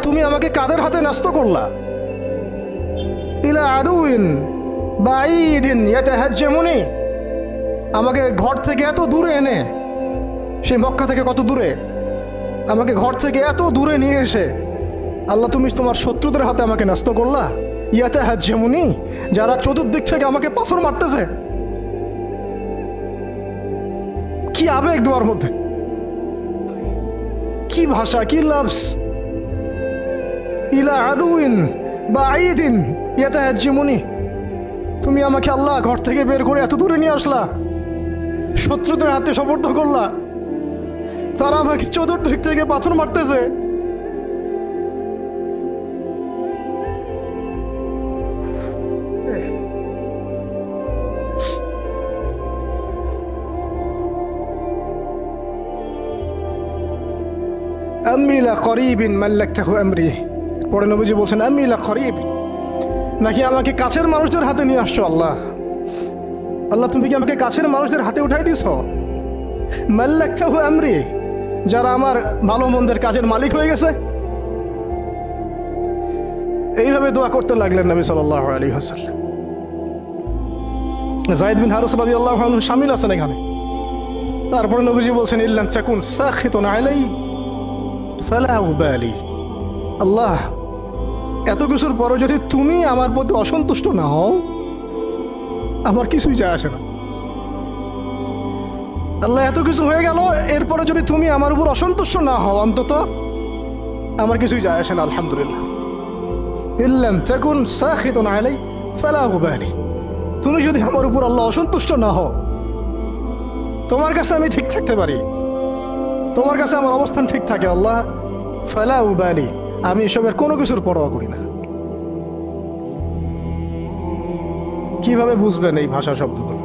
তুমি আমাকে কাদের হাতে ন্যস্ত করলা? ইলা আদুইন বাঈদিন ইয়াতাহাজ্জামুনি, আমাকে ঘর থেকে এত দূরে এনে, সেই মক্কা থেকে কত দূরে, আমাকে ঘর থেকে এত দূরে নিয়ে এসে আল্লাহ তুমি তোমার শত্রুদের হাতে আমাকে ন্যস্ত করলা। ইয়াতাহাজ্জামুনি, যারা চতুর্দিক থেকে আমাকে পাথর মারতেছে। কি আবেগ দোয়ার মধ্যে, কি ভাষা, কি লাফজ। ইলা আদুইন বাঈদিন ইয়াতাহাজ্জামুনি, তুমি আমাকে আল্লাহ ঘর থেকে বের করে এত দূরে নিয়ে আসলা, শত্রুদের হাতে সোপর্দ করলা, তারা আমাকে চতুর্দিক থেকে পাথর মারতেছে। আম্মি লা করিবিন মাল্লাকতাহু আমরি, পরে নবীজি বলছেন আম্মি লা করিব, নাকি আমাকে কাছের মানুষদের হাতে নিয়ে আসছো আল্লাহ? আল্লাহ তুমি কি আমাকে কাছের মানুষদের হাতে উঠাই দিছ? মাল্লাকতাহু আমরি, যারা আমার ভালো মন্দের কাজের মালিক হয়ে গেছে। এইভাবে দোয়া করতে লাগলেন নবী সাল্লাল্লাহু আলাইহি ওয়াসাল্লাম। যায়েদ বিন হারিস রাদিয়াল্লাহু আনহু শামিল আছেন এখানে। তারপরে নবীজি বলছেন ইল্লাম তাকুন সাখিতুন আলাই ফালা উবালি, আল্লাহ এত কিছুর পরও যদি তুমি আমার প্রতি অসন্তুষ্ট না হও, আমার কিছুই যায় আসে না। আল্লাহ এত কিছু হয়ে গেল, এরপরে যদি তুমি আমার উপর অসন্তুষ্ট না হও, অন্তত আমার কিছুই যায় আসে না। আলহামদুলিল্লাহ। ইল্লাম তাকুন সাখিতুন আলাই ফালা উবালি, তুমি যদি আমার উপর আল্লাহ অসন্তুষ্ট না হও, তোমার কাছে আমি ঠিক থাকতে পারি, তোমার কাছে আমার অবস্থান ঠিক থাকে আল্লাহ, ফালা উবালি, আমি এসবের কোনো কিছুর পরোয়া করি না। কিভাবে বুঝবেন এই ভাষা শব্দগুলো?